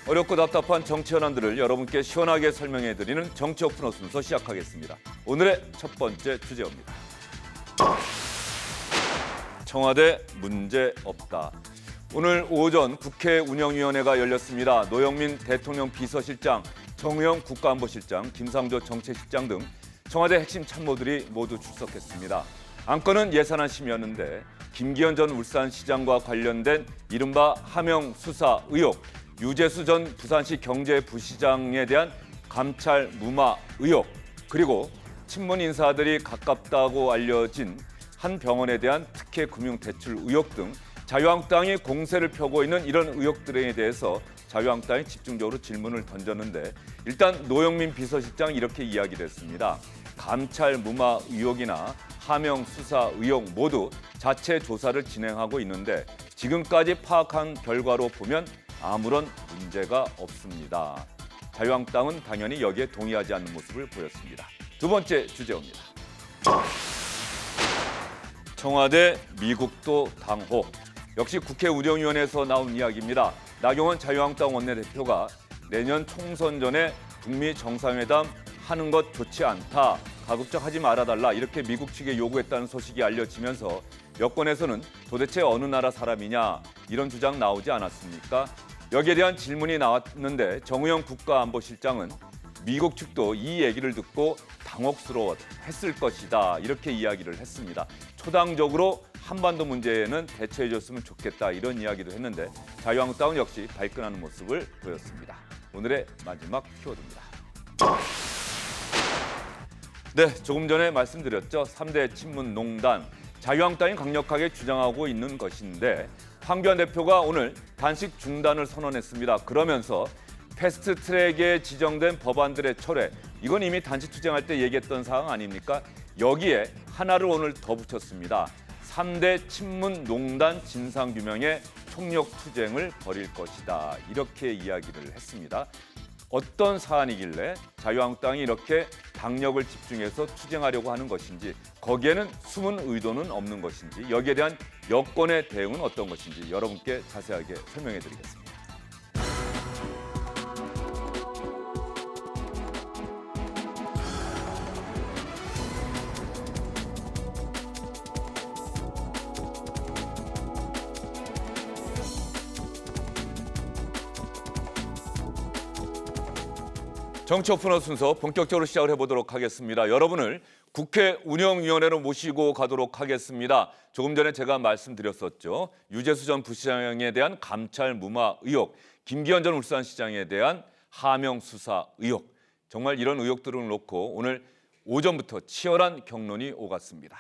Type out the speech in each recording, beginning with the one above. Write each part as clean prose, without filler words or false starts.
어렵고 답답한 정치 현안들을 여러분께 시원하게 설명해드리는 정치 오픈어 순서 시작하겠습니다. 오늘의 첫 번째 주제입니다. 청와대 문제 없다. 오늘 오전 국회 운영위원회가 열렸습니다. 노영민 대통령 비서실장, 정우영 국가안보실장, 김상조 정책실장 등 청와대 핵심 참모들이 모두 출석했습니다. 안건은 예산안 심의였는데 김기현 전 울산시장과 관련된 이른바 하명 수사 의혹, 유재수 전 부산시 경제부시장에 대한 감찰 무마 의혹, 그리고 친문 인사들이 가깝다고 알려진 한 병원에 대한 특혜 금융 대출 의혹 등 자유한국당이 공세를 펴고 있는 이런 의혹들에 대해서 자유한국당이 집중적으로 질문을 던졌는데, 일단 노영민 비서실장이 이렇게 이야기를 했습니다. 감찰 무마 의혹이나 하명 수사 의혹 모두 자체 조사를 진행하고 있는데 지금까지 파악한 결과로 보면 아무런 문제가 없습니다. 자유한국당은 당연히 여기에 동의하지 않는 모습을 보였습니다. 두 번째 주제입니다. 청와대 미국도 당호. 역시 국회 운영위원회에서 나온 이야기입니다. 나경원 자유한국당 원내대표가 내년 총선 전에 북미 정상회담 하는 것 좋지 않다, 가급적 하지 말아달라, 이렇게 미국 측에 요구했다는 소식이 알려지면서 여권에서는 도대체 어느 나라 사람이냐, 이런 주장 나오지 않았습니까? 여기에 대한 질문이 나왔는데 정우영 국가안보실장은 미국 측도 이 얘기를 듣고 당혹스러워했을 것이다, 이렇게 이야기를 했습니다. 초당적으로 한반도 문제에는 대처해줬으면 좋겠다, 이런 이야기도 했는데 자유한국당은 역시 발끈하는 모습을 보였습니다. 오늘의 마지막 키워드입니다. 네, 조금 전에 말씀드렸죠. 3대 친문농단, 자유한국당이 강력하게 주장하고 있는 것인데 황교안 대표가 오늘 단식 중단을 선언했습니다. 그러면서 패스트트랙에 지정된 법안들의 철회, 이건 이미 단식 투쟁할 때 얘기했던 사항 아닙니까? 여기에 하나를 오늘 더 붙였습니다. 3대 친문농단 진상규명에 총력 투쟁을 벌일 것이다, 이렇게 이야기를 했습니다. 어떤 사안이길래 자유한국당이 이렇게 당력을 집중해서 투쟁하려고 하는 것인지, 거기에는 숨은 의도는 없는 것인지, 여기에 대한 여권의 대응은 어떤 것인지 여러분께 자세하게 설명해 드리겠습니다. 정치 오픈어 순서 본격적으로 시작을 해보도록 하겠습니다. 여러분을 국회 운영위원회로 모시고 가도록 하겠습니다. 조금 전에 제가 말씀드렸었죠. 유재수 전 부시장에 대한 감찰 무마 의혹, 김기현 전 울산시장에 대한 하명 수사 의혹, 정말 이런 의혹들을 놓고 오늘 오전부터 치열한 격론이 오갔습니다.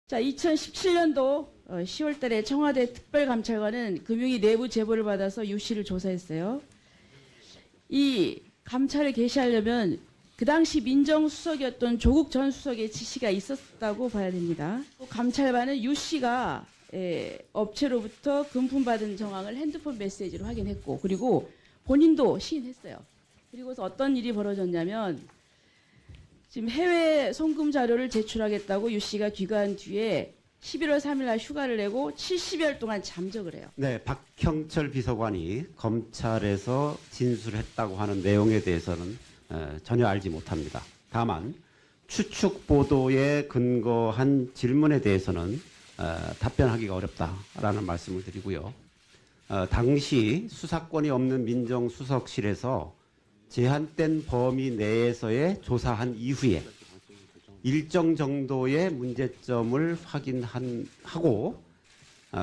자, 2017년도 10월 달에 청와대 특별감찰관은 금융위 내부 제보를 받아서 유 씨를 조사했어요. 이 감찰을 개시하려면 그 당시 민정수석이었던 조국 전 수석의 지시가 있었다고 봐야 됩니다. 감찰반은 유 씨가 업체로부터 금품받은 정황을 핸드폰 메시지로 확인했고, 그리고 본인도 시인했어요. 그리고서 어떤 일이 벌어졌냐면, 지금 해외 송금 자료를 제출하겠다고 유 씨가 귀가한 뒤에 11월 3일 날 휴가를 내고 70여일 동안 잠적을 해요. 네, 박형철 비서관이 검찰에서 진술했다고 하는 내용에 대해서는 전혀 알지 못합니다. 다만 추측 보도에 근거한 질문에 대해서는 답변하기가 어렵다라는 말씀을 드리고요. 당시 수사권이 없는 민정수석실에서 제한된 범위 내에서의 조사한 이후에 일정 정도의 문제점을 확인하고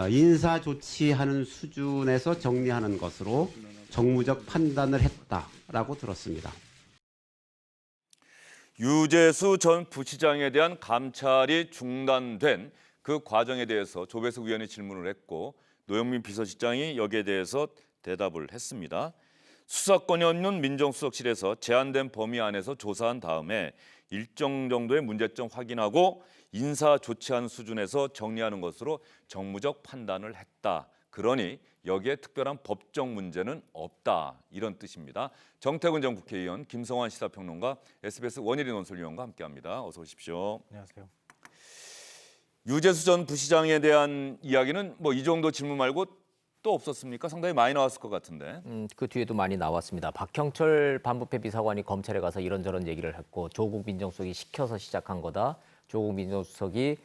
인사 조치하는 수준에서 정리하는 것으로 정무적 판단을 했다라고 들었습니다. 유재수 전 부시장에 대한 감찰이 중단된 그 과정에 대해서 조배석 의원이 질문을 했고 노영민 비서실장이 여기에 대해서 대답을 했습니다. 수사권이 없는 민정수석실에서 제한된 범위 안에서 조사한 다음에 일정 정도의 문제점 확인하고 인사 조치하는 수준에서 정리하는 것으로 정무적 판단을 했다. 그러니 여기에 특별한 법적 문제는 없다, 이런 뜻입니다. 정태근 전 국회의원, 김성환 시사평론가, SBS 원일이 논설위원과 함께합니다. 어서 오십시오. 안녕하세요. 유재수 전 부시장에 대한 이야기는 뭐 이 정도 질문 말고 또 없었습니까? 상당히 많이 나왔을 것 같은데. 그 뒤에도 많이 나왔습니다. 박형철 반부패 비서관이 검찰에 가서 이런저런 얘기를 했고 조국 민정수석이 시켜서 시작한 거다. 조국 민정수석이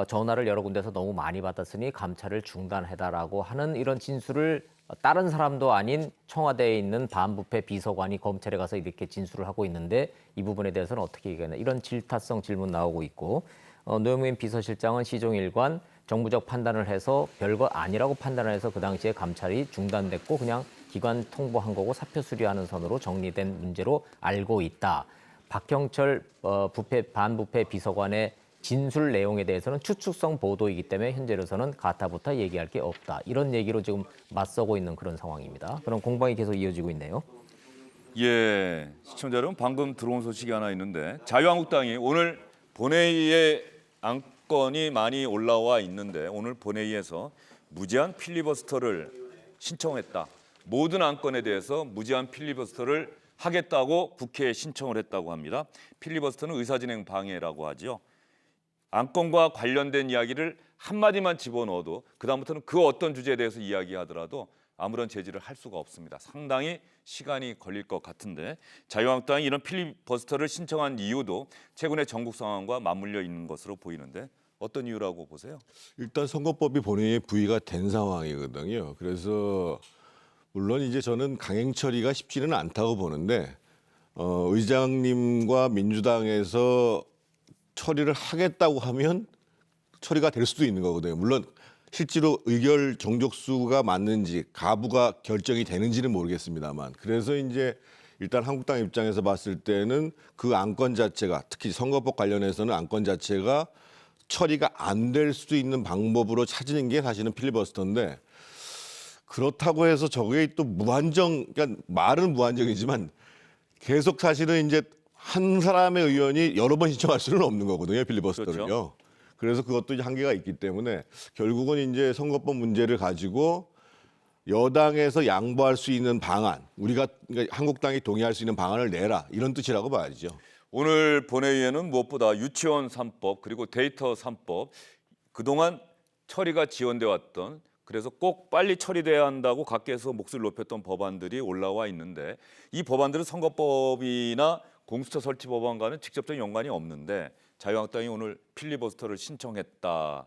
전화를 여러 군데서 너무 많이 받았으니 감찰을 중단해달라고 하는 이런 진술을 다른 사람도 아닌 청와대에 있는 반부패 비서관이 검찰에 가서 이렇게 진술을 하고 있는데 이 부분에 대해서는 어떻게 얘기하나 이런 질타성 질문 나오고 있고 노영민 비서실장은 시종일관 정부적 판단을 해서 별거 아니라고 판단을 해서 그 당시에 감찰이 중단됐고 그냥 기관 통보한 거고 사표 수리하는 선으로 정리된 문제로 알고 있다. 박형철 반부패 비서관의 진술 내용에 대해서는 추측성 보도이기 때문에 현재로서는 가타부타 얘기할 게 없다. 이런 얘기로 지금 맞서고 있는 그런 상황입니다. 그런 공방이 계속 이어지고 있네요. 예, 시청자 여러분 방금 들어온 소식이 하나 있는데 자유한국당이 오늘 본회의에 안건이 많이 올라와 있는데 오늘 본회의에서 무제한 필리버스터를 신청했다. 모든 안건에 대해서 무제한 필리버스터를 하겠다고 국회에 신청을 했다고 합니다. 필리버스터는 의사진행 방해라고 하죠. 안건과 관련된 이야기를 한마디만 집어넣어도 그다음부터는 그 어떤 주제에 대해서 이야기하더라도 아무런 제지를 할 수가 없습니다. 상당히 시간이 걸릴 것 같은데 자유한국당이 이런 필리버스터를 신청한 이유도 최근의 전국 상황과 맞물려 있는 것으로 보이는데 어떤 이유라고 보세요? 일단 선거법이 본회의에 부의가 된 상황이거든요. 그래서 물론 이제 저는 강행 처리가 쉽지는 않다고 보는데 의장님과 민주당에서 처리를 하겠다고 하면 처리가 될 수도 있는 거거든요. 물론 실제로 의결 정족수가 맞는지 가부가 결정이 되는지는 모르겠습니다만 그래서 이제 일단 한국당 입장에서 봤을 때는 그 안건 자체가 특히 선거법 관련해서는 안건 자체가 처리가 안 될 수도 있는 방법으로 찾는 게 사실은 필리버스터인데 그렇다고 해서 저게 또 무한정 그러니까 말은 무한정이지만 계속 사실은 이제 한 사람의 의원이 여러 번 신청할 수는 없는 거거든요, 필리버스터를요. 그렇죠. 그래서 그것도 이제 한계가 있기 때문에 결국은 이제 선거법 문제를 가지고 여당에서 양보할 수 있는 방안, 우리가 그러니까 한국당이 동의할 수 있는 방안을 내라 이런 뜻이라고 봐야죠. 오늘 본회의에는 무엇보다 유치원 3법 그리고 데이터 3법 그동안 처리가 지연돼 왔던 그래서 꼭 빨리 처리돼야 한다고 각계에서 목소리를 높였던 법안들이 올라와 있는데 이 법안들은 선거법이나 공수처 설치 법안과는 직접적인 연관이 없는데 자유한국당이 오늘 필리버스터를 신청했다.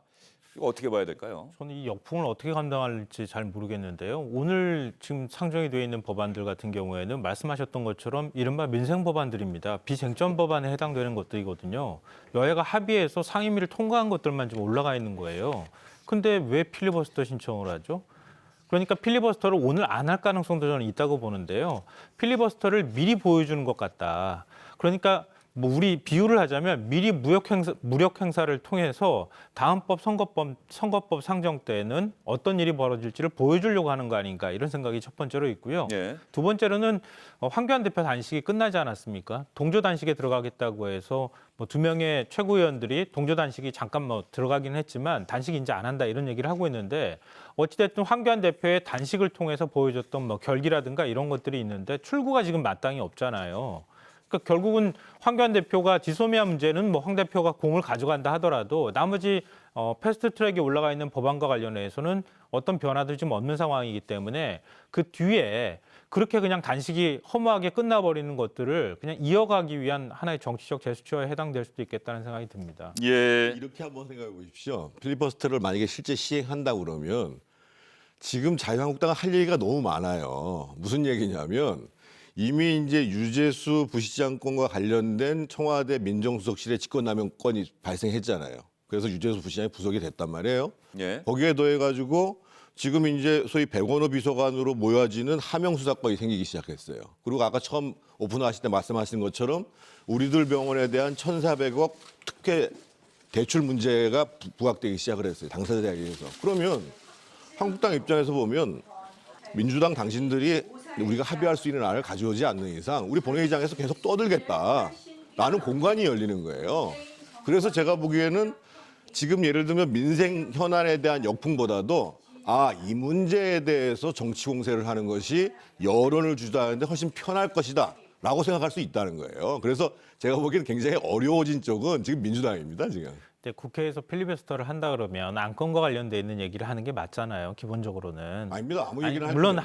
이거 어떻게 봐야 될까요? 저는 이 역풍을 어떻게 감당할지 잘 모르겠는데요. 오늘 지금 상정이 되어 있는 법안들 같은 경우에는 말씀하셨던 것처럼 이른바 민생 법안들입니다. 비쟁점 법안에 해당되는 것들이거든요. 여야가 합의해서 상임위를 통과한 것들만 지금 올라가 있는 거예요. 근데 왜 필리버스터 신청을 하죠? 그러니까 필리버스터를 오늘 안 할 가능성도 저는 있다고 보는데요. 필리버스터를 미리 보여주는 것 같다. 그러니까 뭐 우리 비유를 하자면 미리 무력 행사를 통해서 다음법 선거법 상정 때는 어떤 일이 벌어질지를 보여주려고 하는 거 아닌가 이런 생각이 첫 번째로 있고요. 예. 두 번째로는 황교안 대표 단식이 끝나지 않았습니까? 동조 단식에 들어가겠다고 해서 뭐 2명의 최고위원들이 동조 단식이 잠깐 뭐 들어가긴 했지만 단식이 이제 안 한다 이런 얘기를 하고 있는데 어찌됐든 황교안 대표의 단식을 통해서 보여줬던 뭐 결기라든가 이런 것들이 있는데 출구가 지금 마땅히 없잖아요. 그러니까 결국은 황교안 대표가 지소미아 문제는 뭐 황 대표가 공을 가져간다 하더라도 나머지 패스트트랙에 올라가 있는 법안과 관련해서는 어떤 변화도 지금 없는 상황이기 때문에 그 뒤에 그렇게 그냥 단식이 허무하게 끝나버리는 것들을 그냥 이어가기 위한 하나의 정치적 제스처에 해당될 수도 있겠다는 생각이 듭니다. 예. 이렇게 한번 생각해 보십시오. 필리버스터를 만약에 실제 시행한다 그러면 지금 자유한국당은 할 얘기가 너무 많아요. 무슨 얘기냐면 이미 이제 유재수 부시장 건과 관련된 청와대 민정수석실의 직권남용 건이 발생했잖아요. 그래서 유재수 부시장이 부속이 됐단 말이에요. 예. 거기에 더해가지고 지금 이제 소위 백원호 비서관으로 모여지는 하명 수사권이 생기기 시작했어요. 그리고 아까 처음 오픈하실 때 말씀하신 것처럼 우리들 병원에 대한 1,400억 특혜 대출 문제가 부각되기 시작을 했어요. 당사자에 의해서. 그러면 한국당 입장에서 보면 민주당 당신들이 우리가 합의할 수 있는 안을 가져오지 않는 이상 우리 본회의장에서 계속 떠들겠다라는 공간이 열리는 거예요. 그래서 제가 보기에는 지금 예를 들면 민생 현안에 대한 역풍보다도 이 문제에 대해서 정치 공세를 하는 것이 여론을 주도하는데 훨씬 편할 것이다 라고 생각할 수 있다는 거예요. 그래서 제가 보기에는 굉장히 어려워진 쪽은 지금 민주당입니다. 지금. 때 국회에서 필리버스터를 한다 그러면 안건과 관련돼 있는 얘기를 하는 게 맞잖아요. 기본적으로는. 아닙니다. 아무 얘기나 물론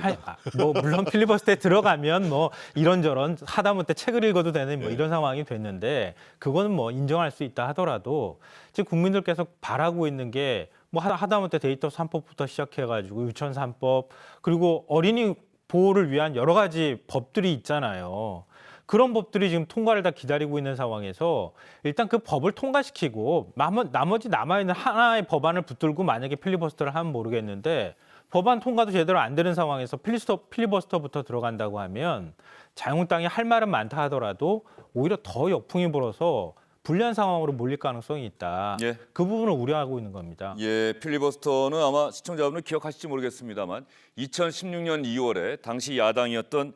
물론 필리버스터에 들어가면 뭐 이런저런 하다못해 책을 읽어도 되는 뭐 이런 상황이 됐는데 그거는 뭐 인정할 수 있다 하더라도 지금 국민들께서 바라고 있는 게 뭐 하다못해 데이터 3법부터 시작해가지고 유치원 3법 그리고 어린이 보호를 위한 여러 가지 법들이 있잖아요. 그런 법들이 지금 통과를 다 기다리고 있는 상황에서 일단 그 법을 통과시키고 나머지 남아있는 하나의 법안을 붙들고 만약에 필리버스터를 하면 모르겠는데 법안 통과도 제대로 안 되는 상황에서 필리버스터부터 들어간다고 하면 자유한국당이 할 말은 많다 하더라도 오히려 더 역풍이 불어서 불리한 상황으로 몰릴 가능성이 있다. 예. 그 부분을 우려하고 있는 겁니다. 예, 필리버스터는 아마 시청자분들 기억하실지 모르겠습니다만 2016년 2월에 당시 야당이었던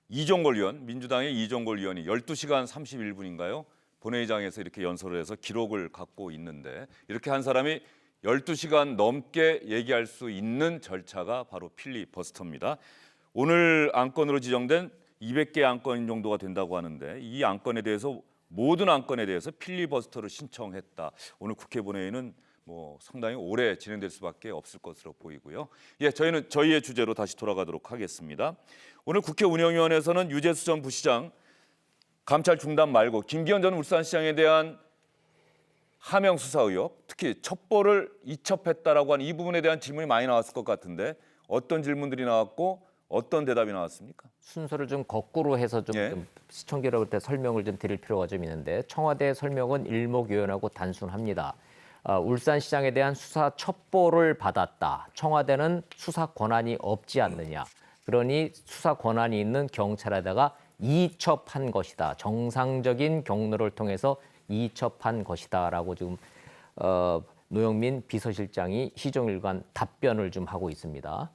이종걸 의원, 민주당의 이종걸 의원이 12시간 31분인가요? 본회의장에서 이렇게 연설을 해서 기록을 갖고 있는데 이렇게 한 사람이 12시간 넘게 얘기할 수 있는 절차가 바로 필리버스터입니다. 오늘 안건으로 지정된 200개 안건 정도가 된다고 하는데 이 안건에 대해서 모든 안건에 대해서 필리버스터를 신청했다. 오늘 국회 본회의는 뭐 상당히 오래 진행될 수밖에 없을 것으로 보이고요. 예, 저희는 저희의 주제로 다시 돌아가도록 하겠습니다. 오늘 국회 운영위원회에서는 유재수 전 부시장 감찰 중단 말고 김기현 전 울산시장에 대한 하명 수사 의혹, 특히 첩보를 이첩했다라고 하는 이 부분에 대한 질문이 많이 나왔을 것 같은데 어떤 질문들이 나왔고 어떤 대답이 나왔습니까? 순서를 좀 거꾸로 해서 좀, 예. 좀 시청자 여러분께 설명을 좀 드릴 필요가 좀 있는데 청와대 설명은 일목요연하고 단순합니다. 울산시장에 대한 수사 첩보를 받았다. 청와대는 수사 권한이 없지 않느냐. 그러니 수사 권한이 있는 경찰에다가 이첩한 것이다. 정상적인 경로를 통해서 이첩한 것이다라고 지금 노영민 비서실장이 시종일관 답변을 좀 하고 있습니다.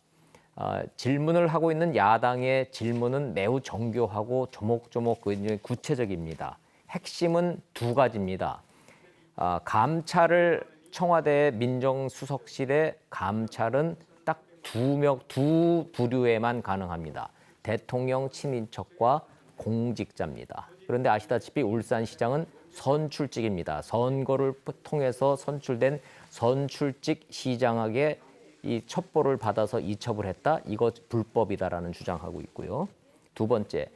질문을 하고 있는 야당의 질문은 매우 정교하고 조목조목 굉장히 구체적입니다. 핵심은 두 가지입니다. 감찰을 청와대 민정수석실의 감찰은 딱 두 부류에만 가능합니다. 대통령 친인척과 공직자입니다. 그런데 아시다시피 울산시장은 선출직입니다. 선거를 통해서 선출된 선출직 시장에게 이 첩보를 받아서 이첩을 했다. 이거 불법이다라는 주장하고 있고요. 두 번째,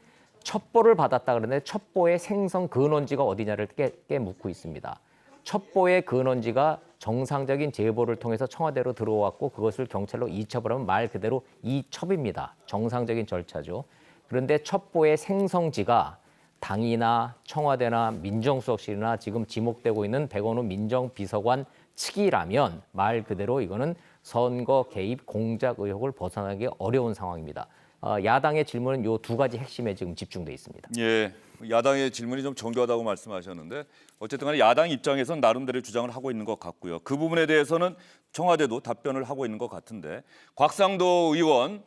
첩보를 받았다 그러는데 첩보의 생성 근원지가 어디냐를 깨 묻고 있습니다. 첩보의 근원지가 정상적인 제보를 통해서 청와대로 들어왔고 그것을 경찰로 이첩을 하면 말 그대로 이첩입니다. 정상적인 절차죠. 그런데 첩보의 생성지가 당이나 청와대나 민정수석실이나 지금 지목되고 있는 백원우 민정비서관 측이라면 말 그대로 이거는 선거 개입 공작 의혹을 벗어나기 어려운 상황입니다. 야당의 질문은 이 두 가지 핵심에 지금 집중돼 있습니다. 예, 야당의 질문이 좀 정교하다고 말씀하셨는데 어쨌든 간에 야당 입장에서는 나름대로 주장을 하고 있는 것 같고요. 그 부분에 대해서는 청와대도 답변을 하고 있는 것 같은데 곽상도 의원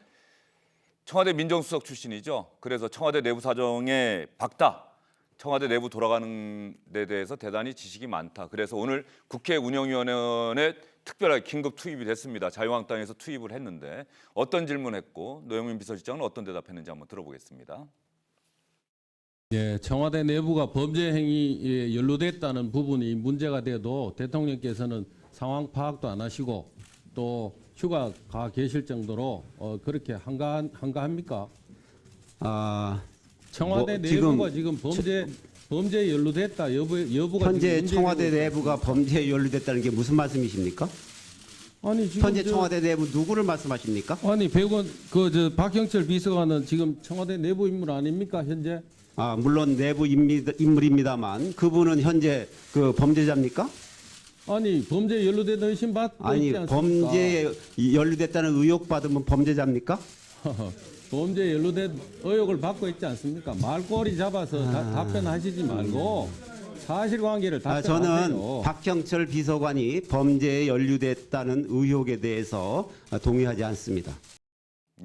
청와대 민정수석 출신이죠. 그래서 청와대 내부 사정에 박다. 청와대 내부 돌아가는 데 대해서 대단히 지식이 많다. 그래서 오늘 국회 운영위원회에 특별하게 긴급 투입이 됐습니다. 자유한국당에서 투입을 했는데 어떤 질문했고 노영민 비서실장은 어떤 대답했는지 한번 들어보겠습니다. 예, 청와대 내부가 범죄 행위에 연루됐다는 부분이 문제가 돼도 대통령께서는 상황 파악도 안 하시고 또 휴가 가 계실 정도로 그렇게 한가합니까? 청와대 내부가 지금 범죄에 연루됐다 여부가 현재 지금 청와대 문제되고 내부가 범죄에 연루됐다는 게 무슨 말씀이십니까? 아니 지금 현재 청와대 내부 누구를 말씀하십니까? 아니 박형철 비서관은 지금 청와대 내부 인물 아닙니까 현재? 물론 내부 인물입니다만 그분은 현재 그 범죄자입니까? 아니 범죄에 연루된 의심 받고 아니 있지 않습니까? 범죄에 연루됐다는 의혹 받으면 범죄자입니까? 범죄에 연루된 의혹을 받고 있지 않습니까? 말꼬리 잡아서 답변하시지 말고 사실관계를 답변하세요. 저는 박형철 비서관이 범죄에 연루됐다는 의혹에 대해서 동의하지 않습니다.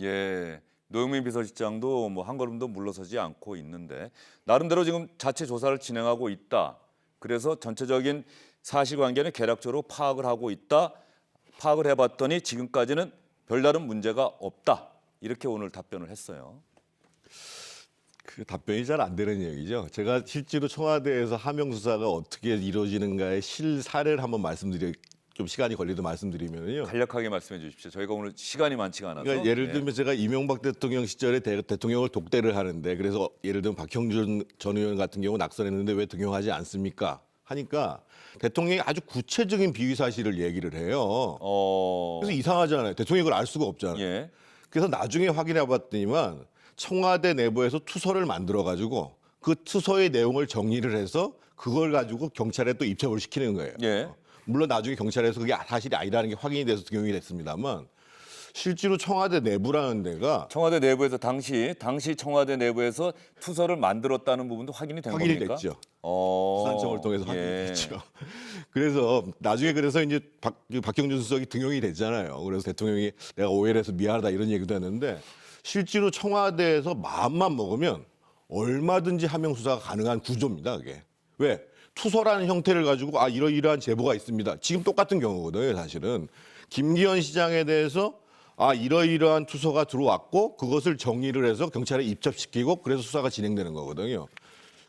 예, 노영민 비서실장도 뭐 한 걸음도 물러서지 않고 있는데 나름대로 지금 자체 조사를 진행하고 있다. 그래서 전체적인 사실관계는 개략적으로 파악을 하고 있다. 파악을 해봤더니 지금까지는 별다른 문제가 없다. 이렇게 오늘 답변을 했어요. 그 답변이 잘 안 되는 얘기죠. 제가 실제로 청와대에서 하명 수사가 어떻게 이루어지는가의 실사례를 한번 좀 시간이 걸리도 말씀드리면요. 간략하게 말씀해 주십시오. 저희가 오늘 시간이 많지가 않아서. 그러니까 예를 예. 들면 제가 이명박 대통령 시절에 대통령을 독대를 하는데 그래서 예를 들면 박형준 전 의원 같은 경우 낙선했는데 왜 등용하지 않습니까? 하니까 대통령이 아주 구체적인 비위 사실을 얘기를 해요. 그래서 이상하잖아요. 대통령이 그걸 알 수가 없잖아요. 예. 그래서 나중에 확인해 봤더니만 청와대 내부에서 투서를 만들어 가지고 그 투서의 내용을 정리를 해서 그걸 가지고 경찰에 또 입첩을 시키는 거예요. 예. 물론 나중에 경찰에서 그게 사실이 아니라는 게 확인이 돼서 등용이 됐습니다만 실제로 청와대 내부라는 데가 청와대 내부에서 당시 청와대 내부에서 투서를 만들었다는 부분도 확인이 된 확인이 겁니까? 됐죠. 어. 수산청을 통해서 예. 확인이 됐죠. 그래서 나중에 그래서 이제 박형준 수석이 등용이 됐잖아요. 그래서 대통령이 내가 오해를 해서 미안하다 이런 얘기도 했는데 실제로 청와대에서 마음만 먹으면 얼마든지 하명 수사가 가능한 구조입니다. 그게 왜? 투서라는 형태를 가지고 이러이러한 제보가 있습니다. 지금 똑같은 경우거든요. 사실은 김기현 시장에 대해서 이러이러한 투서가 들어왔고 그것을 정리를 해서 경찰에 입첩시키고 그래서 수사가 진행되는 거거든요.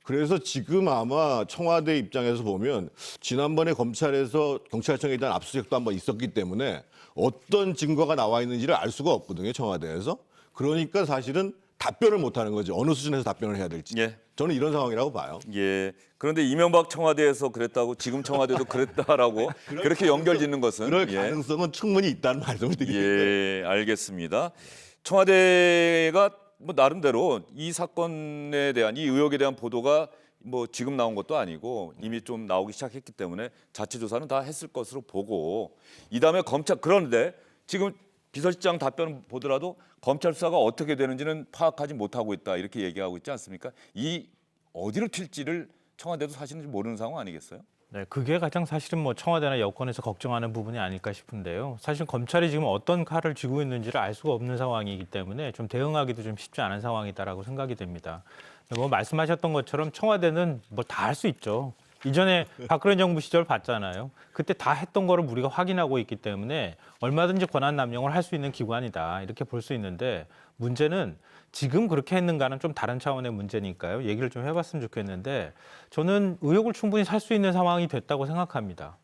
그래서 지금 아마 청와대 입장에서 보면 지난번에 검찰에서 경찰청에 대한 압수수색도 한번 있었기 때문에 어떤 증거가 나와 있는지를 알 수가 없거든요. 청와대에서. 그러니까 사실은 답변을 못하는 거죠. 어느 수준에서 답변을 해야 될지. 예. 저는 이런 상황이라고 봐요. 예. 그런데 이명박 청와대에서 그랬다고 지금 청와대도 그랬다라고 그렇게 연결짓는 것은 그럴 예. 가능성은 충분히 있다는 말씀을 드립니다. 예, 알겠습니다. 청와대가 뭐 나름대로 이 사건에 대한 이 의혹에 대한 보도가 뭐 지금 나온 것도 아니고 이미 좀 나오기 시작했기 때문에 자체 조사는 다 했을 것으로 보고 이다음에 검찰 그런데 지금 비서실장 답변 보더라도 검찰 수사가 어떻게 되는지는 파악하지 못하고 있다 이렇게 얘기하고 있지 않습니까? 이 어디로 튈지를 청와대도 사실은 모르는 상황 아니겠어요? 네, 그게 가장 사실은 뭐 청와대나 여권에서 걱정하는 부분이 아닐까 싶은데요. 사실 검찰이 지금 어떤 칼을 쥐고 있는지를 알 수가 없는 상황이기 때문에 좀 대응하기도 좀 쉽지 않은 상황이다라고 생각이 됩니다. 뭐 말씀하셨던 것처럼 청와대는 뭐 다 할 수 있죠. 이전에 박근혜 정부 시절 봤잖아요. 그때 다 했던 거를 우리가 확인하고 있기 때문에 얼마든지 권한 남용을 할 수 있는 기관이다 이렇게 볼 수 있는데 문제는 지금 그렇게 했는가는 좀 다른 차원의 문제니까요. 얘기를 좀 해봤으면 좋겠는데 저는 의혹을 충분히 살 수 있는 상황이 됐다고 생각합니다.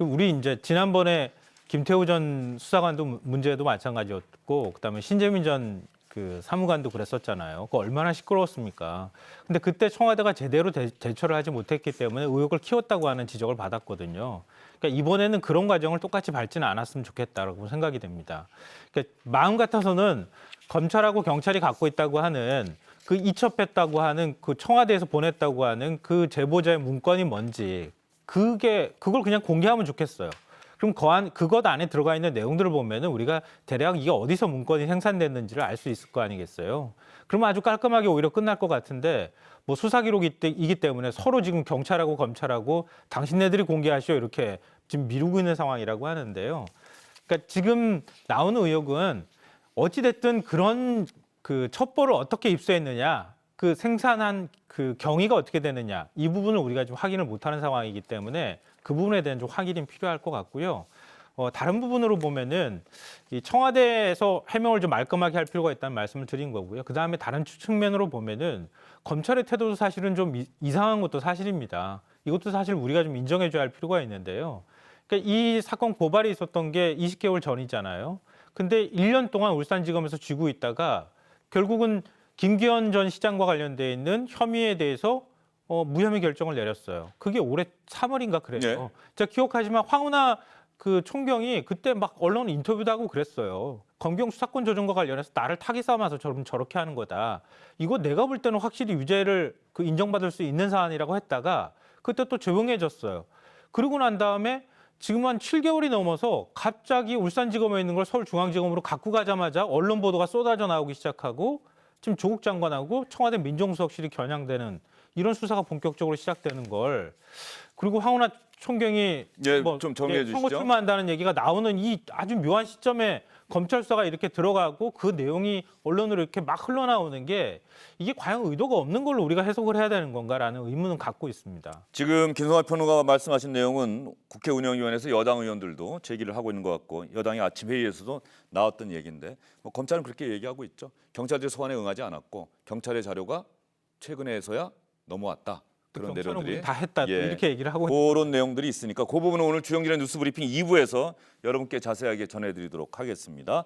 우리 이제 지난번에 김태우 전 수사관도 문제도 마찬가지였고 그다음에 신재민 전 그 사무관도 그랬었잖아요. 그거 얼마나 시끄러웠습니까? 근데 그때 청와대가 제대로 대처를 하지 못했기 때문에 의혹을 키웠다고 하는 지적을 받았거든요. 그러니까 이번에는 그런 과정을 똑같이 밟지는 않았으면 좋겠다라고 생각이 됩니다. 그러니까 마음 같아서는 검찰하고 경찰이 갖고 있다고 하는 그 이첩했다고 하는 그 청와대에서 보냈다고 하는 그 제보자의 문건이 뭔지 그걸 그냥 공개하면 좋겠어요. 그럼 그것 안에 들어가 있는 내용들을 보면은 우리가 대략 이게 어디서 문건이 생산됐는지를 알 수 있을 거 아니겠어요. 그러면 아주 깔끔하게 오히려 끝날 것 같은데 뭐 수사 기록이기 때문에 서로 지금 경찰하고 검찰하고 당신네들이 공개하시오 이렇게 지금 미루고 있는 상황이라고 하는데요. 그러니까 지금 나오는 의혹은 어찌 됐든 그런 그 첩보를 어떻게 입수했느냐, 그 생산한 그 경위가 어떻게 되느냐 이 부분을 우리가 좀 확인을 못하는 상황이기 때문에. 그 부분에 대한 좀 확인이 필요할 것 같고요. 다른 부분으로 보면은 이 청와대에서 해명을 좀 말끔하게 할 필요가 있다는 말씀을 드린 거고요. 그 다음에 다른 측면으로 보면은 검찰의 태도도 사실은 좀 이상한 것도 사실입니다. 이것도 사실 우리가 좀 인정해줘야 할 필요가 있는데요. 그러니까 이 사건 고발이 있었던 게 20개월 전이잖아요. 근데 1년 동안 울산지검에서 쥐고 있다가 결국은 김기현 전 시장과 관련돼 있는 혐의에 대해서 무혐의 결정을 내렸어요. 그게 올해 3월인가 그래요. 네. 제가 기억하지만 황운하 그 총경이 그때 막 언론 인터뷰도 하고 그랬어요. 검경 수사권 조정과 관련해서 나를 타기 삼아서 저렇게 하는 거다. 이거 내가 볼 때는 확실히 유죄를 인정받을 수 있는 사안이라고 했다가 그때 또 조용해졌어요. 그러고 난 다음에 지금 한 7개월이 넘어서 갑자기 울산지검에 있는 걸 서울중앙지검으로 갖고 가자마자 언론 보도가 쏟아져 나오기 시작하고 지금 조국 장관하고 청와대 민정수석실이 겨냥되는 이런 수사가 본격적으로 시작되는 걸 그리고 황운하 총경이 좀 정리해 주시죠. 선거 출마한다는 얘기가 나오는 이 아주 묘한 시점에 검찰 수사가 이렇게 들어가고 그 내용이 언론으로 이렇게 막 흘러나오는 게 이게 과연 의도가 없는 걸로 우리가 해석을 해야 되는 건가라는 의문은 갖고 있습니다. 지금 김성환 평론가가 말씀하신 내용은 국회 운영위원회에서 여당 의원들도 제기를 하고 있는 것 같고 여당이 아침 회의에서도 나왔던 얘기인데 검찰은 그렇게 얘기하고 있죠. 경찰들이 소환에 응하지 않았고 경찰의 자료가 최근에서야 넘어왔다. 그런 경찰은 내용들이 우리 다 했다. 또 예. 이렇게 얘기를 하고 그런 내용들이 있으니까 그 부분은 오늘 주영진의 뉴스브리핑 2부에서 여러분께 자세하게 전해드리도록 하겠습니다.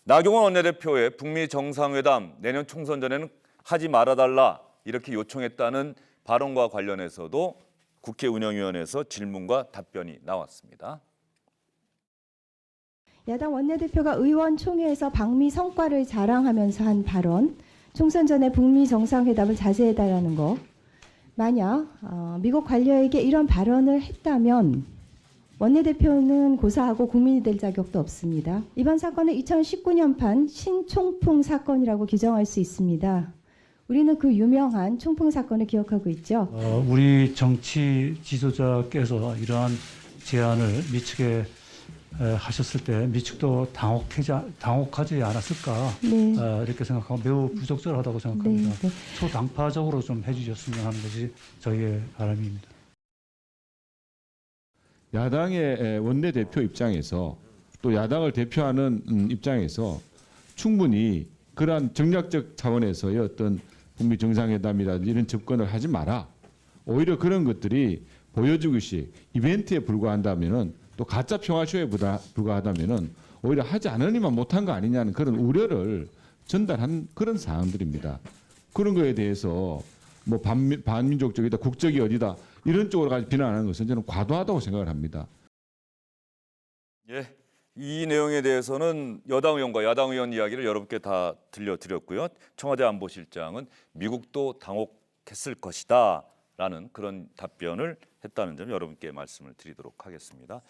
나경원 원내대표의 북미 정상회담 내년 총선 전에는 하지 말아달라 이렇게 요청했다는 발언과 관련해서도 국회 운영위원회에서 질문과 답변이 나왔습니다. 야당 원내대표가 의원총회에서 방미 성과를 자랑하면서 한 발언, 총선 전에 북미 정상회담을 자제해달라는 거. 만약 미국 관료에게 이런 발언을 했다면 원내대표는 고사하고 국민이 될 자격도 없습니다. 이번 사건은 2019년판 신총풍 사건이라고 규정할 수 있습니다. 우리는 그 유명한 총풍 사건을 기억하고 있죠. 우리 정치 지도자께서 이러한 제안을 미측에 하셨을 때 미측도 당혹하지 않았을까 네. 이렇게 생각하고 매우 부적절하다고 생각합니다. 네. 초당파적으로 좀 해주셨으면 하는 것이 저희의 바람입니다. 야당의 원내대표 입장에서 또 야당을 대표하는 입장에서 충분히 그러한 정략적 차원에서의 어떤 북미 정상회담이라든지 이런 접근을 하지 마라. 오히려 그런 것들이 보여주기식 이벤트에 불과한다면은 또 가짜 평화쇼에 불과하다면은 오히려 하지 않으니만 못한 거 아니냐는 그런 우려를 전달한 그런 사항들입니다. 그런 거에 대해서 뭐 반민족적이다, 국적이 어디다 이런 쪽으로까지 비난하는 것은 저는 과도하다고 생각을 합니다. 예, 이 내용에 대해서는 여당 의원과 야당 의원 이야기를 여러분께 다 들려드렸고요. 청와대 안보실장은 미국도 당혹했을 것이다라는 그런 답변을 했다는 점 여러분께 말씀을 드리도록 하겠습니다.